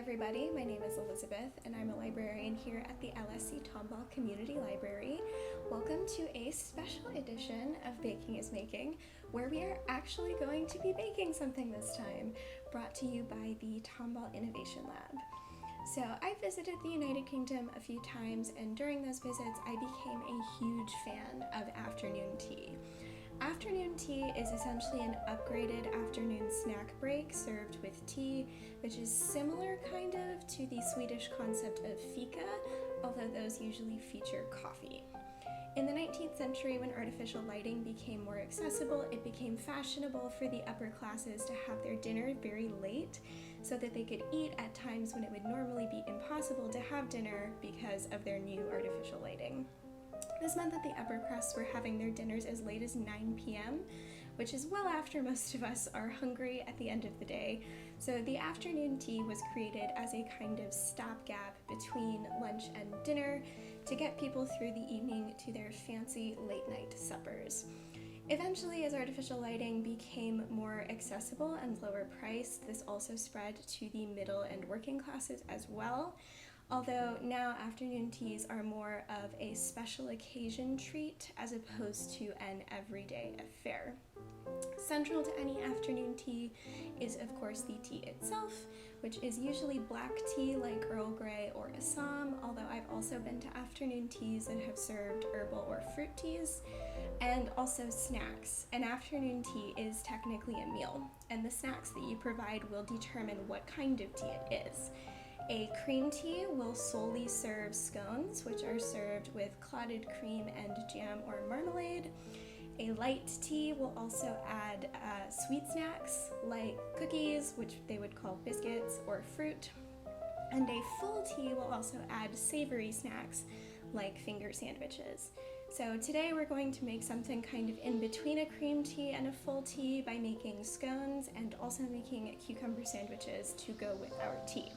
everybody, my name is Elizabeth and I'm a librarian here at the LSC-Tomball Community Library. Welcome to a special edition of Baking is Making, where we are actually going to be baking something this time, brought to you by the Tomball Innovation Lab. So I visited the United Kingdom a few times, and during those visits I became a huge fan of afternoon tea. Afternoon tea is essentially an upgraded afternoon snack break served with tea, which is similar kind of to the Swedish concept of fika, although those usually feature coffee. In the 19th century, when artificial lighting became more accessible, it became fashionable for the upper classes to have their dinner very late so that they could eat at times when it would normally be impossible to have dinner because of their new artificial lighting. This meant that the upper crusts were having their dinners as late as 9 p.m., which is well after most of us are hungry at the end of the day. So the afternoon tea was created as a kind of stopgap between lunch and dinner to get people through the evening to their fancy late-night suppers. Eventually, as artificial lighting became more accessible and lower priced, this also spread to the middle and working classes as well. Although now afternoon teas are more of a special occasion treat as opposed to an everyday affair. Central to any afternoon tea is, of course, the tea itself, which is usually black tea like Earl Grey or Assam, although I've also been to afternoon teas that have served herbal or fruit teas, and also snacks. An afternoon tea is technically a meal, and the snacks that you provide will determine what kind of tea it is. A cream tea will solely serve scones, which are served with clotted cream and jam or marmalade. A light tea will also add sweet snacks like cookies, which they would call biscuits, or fruit. And a full tea will also add savory snacks like finger sandwiches. So today we're going to make something kind of in between a cream tea and a full tea by making scones and also making cucumber sandwiches to go with our tea.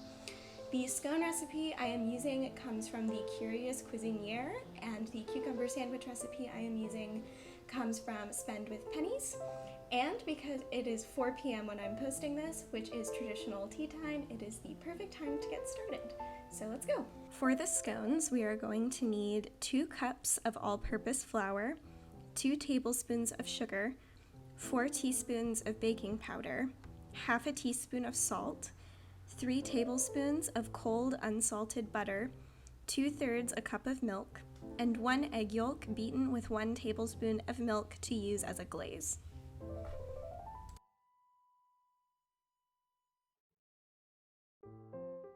The scone recipe I am using comes from the Curious Cuisinière, and the cucumber sandwich recipe I am using comes from Spend with Pennies. And because it is 4 p.m. when I'm posting this, which is traditional tea time, it is the perfect time to get started. So let's go. For the scones, we are going to need 2 cups of all-purpose flour, 2 tablespoons of sugar, 4 teaspoons of baking powder, half a teaspoon of salt, 3 tablespoons of cold unsalted butter, 2/3 a cup of milk, and 1 egg yolk beaten with 1 tablespoon of milk to use as a glaze.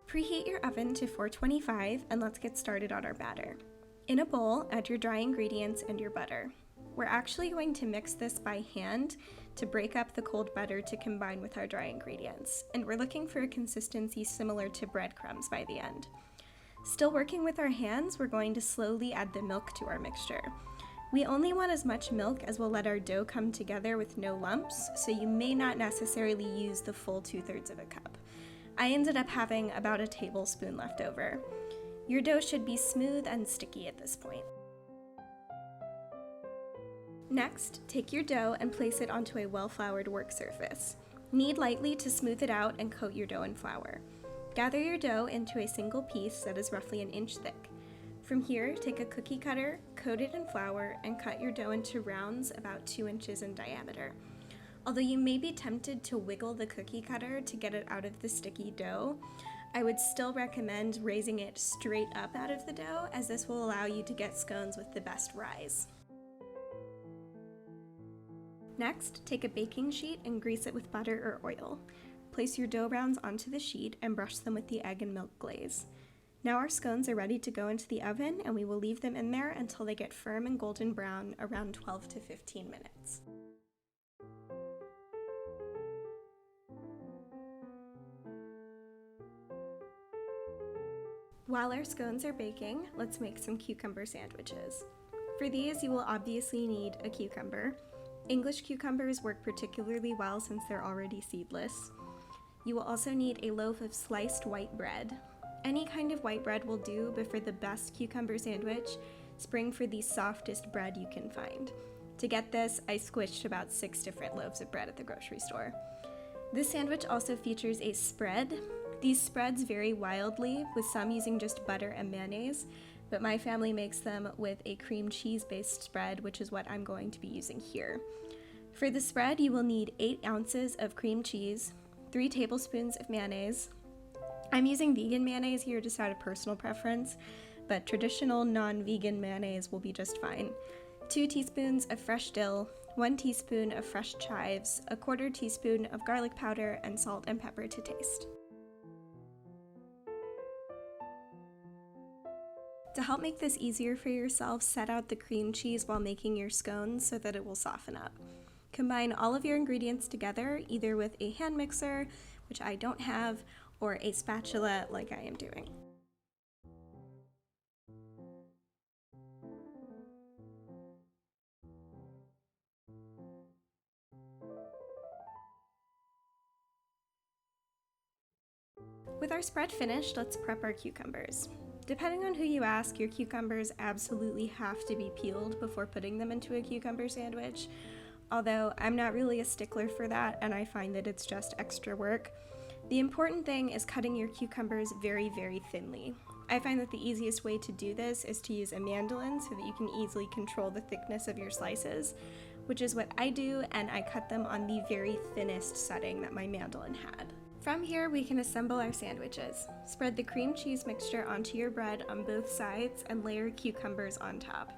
Preheat your oven to 425 and let's get started on our batter. In a bowl, add your dry ingredients and your butter. We're actually going to mix this by hand to break up the cold butter to combine with our dry ingredients, and we're looking for a consistency similar to breadcrumbs by the end. Still working with our hands, we're going to slowly add the milk to our mixture. We only want as much milk as will let our dough come together with no lumps, so you may not necessarily use the full 2/3 of a cup. I ended up having about a tablespoon left over. Your dough should be smooth and sticky at this point. Next, take your dough and place it onto a well-floured work surface. Knead lightly to smooth it out and coat your dough in flour. Gather your dough into a single piece that is roughly an inch thick. From here, take a cookie cutter, coat it in flour, and cut your dough into rounds about 2 inches in diameter. Although you may be tempted to wiggle the cookie cutter to get it out of the sticky dough, I would still recommend raising it straight up out of the dough, as this will allow you to get scones with the best rise. Next, take a baking sheet and grease it with butter or oil. Place your dough rounds onto the sheet and brush them with the egg and milk glaze. Now our scones are ready to go into the oven, and we will leave them in there until they get firm and golden brown, around 12 to 15 minutes. While our scones are baking, let's make some cucumber sandwiches. For these, you will obviously need a cucumber. English cucumbers work particularly well since they're already seedless. You will also need a loaf of sliced white bread. Any kind of white bread will do, but for the best cucumber sandwich, spring for the softest bread you can find. To get this, I squished about 6 different loaves of bread at the grocery store. This sandwich also features a spread, These spreads vary wildly, with some using just butter and mayonnaise, but my family makes them with a cream cheese-based spread, which is what I'm going to be using here. For the spread, you will need 8 ounces of cream cheese, 3 tablespoons of mayonnaise. I'm using vegan mayonnaise here just out of personal preference, but traditional non-vegan mayonnaise will be just fine. 2 teaspoons of fresh dill, 1 teaspoon of fresh chives, 1/4 teaspoon of garlic powder, and salt and pepper to taste. To help make this easier for yourself, set out the cream cheese while making your scones so that it will soften up. Combine all of your ingredients together, either with a hand mixer, which I don't have, or a spatula like I am doing. With our spread finished, let's prep our cucumbers. Depending on who you ask, your cucumbers absolutely have to be peeled before putting them into a cucumber sandwich, although I'm not really a stickler for that and I find that it's just extra work. The important thing is cutting your cucumbers very, very thinly. I find that the easiest way to do this is to use a mandolin so that you can easily control the thickness of your slices, which is what I do, and I cut them on the very thinnest setting that my mandolin had. From here, we can assemble our sandwiches. Spread the cream cheese mixture onto your bread on both sides and layer cucumbers on top.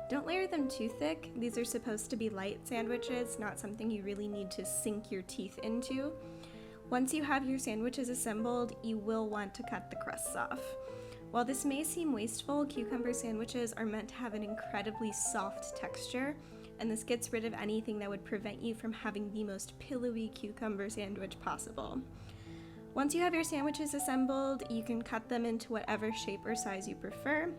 Don't layer them too thick. These are supposed to be light sandwiches, not something you really need to sink your teeth into. Once you have your sandwiches assembled, you will want to cut the crusts off. While this may seem wasteful, cucumber sandwiches are meant to have an incredibly soft texture, and this gets rid of anything that would prevent you from having the most pillowy cucumber sandwich possible. Once you have your sandwiches assembled, you can cut them into whatever shape or size you prefer.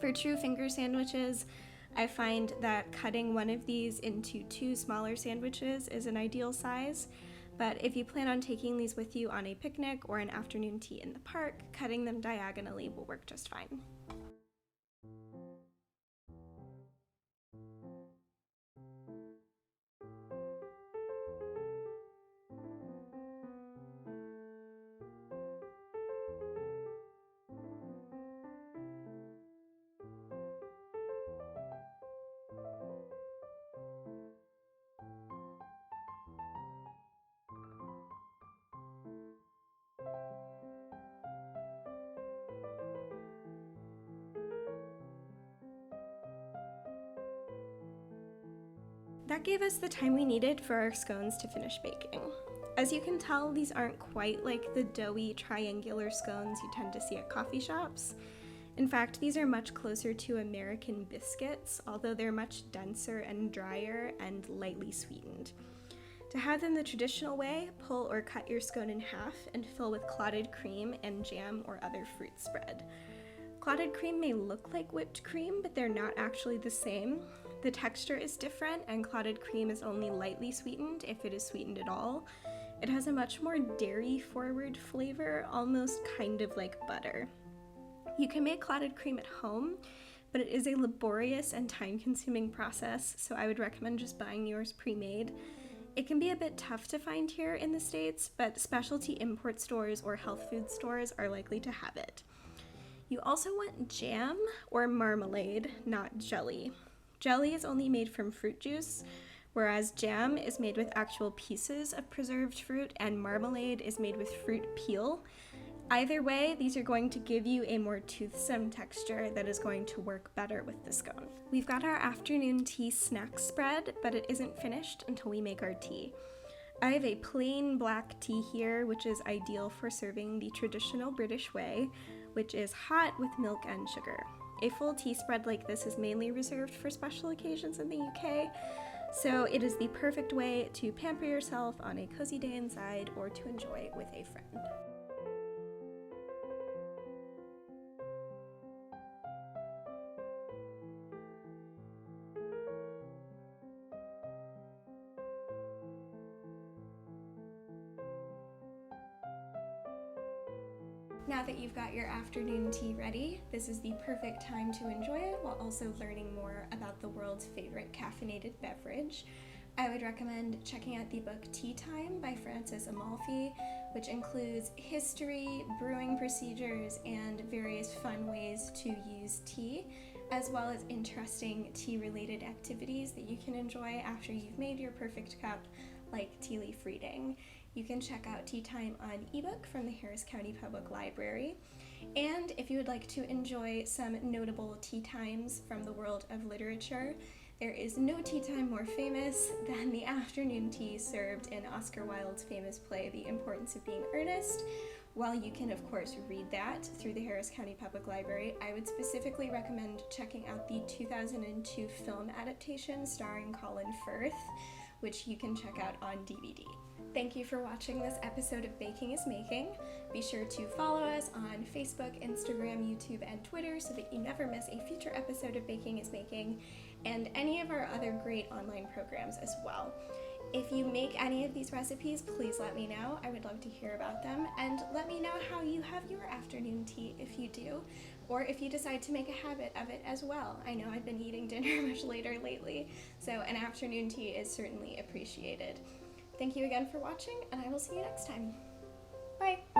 For true finger sandwiches, I find that cutting one of these into 2 smaller sandwiches is an ideal size, but if you plan on taking these with you on a picnic or an afternoon tea in the park, cutting them diagonally will work just fine. That gave us the time we needed for our scones to finish baking. As you can tell, these aren't quite like the doughy triangular scones you tend to see at coffee shops. In fact, these are much closer to American biscuits, although they're much denser and drier and lightly sweetened. To have them the traditional way, pull or cut your scone in half and fill with clotted cream and jam or other fruit spread. Clotted cream may look like whipped cream, but they're not actually the same. The texture is different, and clotted cream is only lightly sweetened, if it is sweetened at all. It has a much more dairy-forward flavor, almost kind of like butter. You can make clotted cream at home, but it is a laborious and time-consuming process, so I would recommend just buying yours pre-made. It can be a bit tough to find here in the States, but specialty import stores or health food stores are likely to have it. You also want jam or marmalade, not jelly. Jelly is only made from fruit juice, whereas jam is made with actual pieces of preserved fruit and marmalade is made with fruit peel. Either way, these are going to give you a more toothsome texture that is going to work better with the scone. We've got our afternoon tea snack spread, but it isn't finished until we make our tea. I have a plain black tea here, which is ideal for serving the traditional British way, which is hot with milk and sugar. A full tea spread like this is mainly reserved for special occasions in the UK, so it is the perfect way to pamper yourself on a cozy day inside or to enjoy with a friend. Now that you've got your afternoon tea ready, this is the perfect time to enjoy it while also learning more about the world's favorite caffeinated beverage. I would recommend checking out the book Tea Time by Frances Amalfi, which includes history, brewing procedures, and various fun ways to use tea, as well as interesting tea-related activities that you can enjoy after you've made your perfect cup, like tea leaf reading. You can check out Tea Time on ebook from the Harris County Public Library. And if you would like to enjoy some notable tea times from the world of literature, there is no tea time more famous than the afternoon tea served in Oscar Wilde's famous play, The Importance of Being Earnest. While you can, of course, read that through the Harris County Public Library, I would specifically recommend checking out the 2002 film adaptation starring Colin Firth, which you can check out on DVD. Thank you for watching this episode of Baking is Making. Be sure to follow us on Facebook, Instagram, YouTube, and Twitter so that you never miss a future episode of Baking is Making and any of our other great online programs as well. If you make any of these recipes, please let me know. I would love to hear about them, and let me know how you have your afternoon tea if you do, or if you decide to make a habit of it as well. I know I've been eating dinner much later lately, so an afternoon tea is certainly appreciated. Thank you again for watching, and I will see you next time. Bye!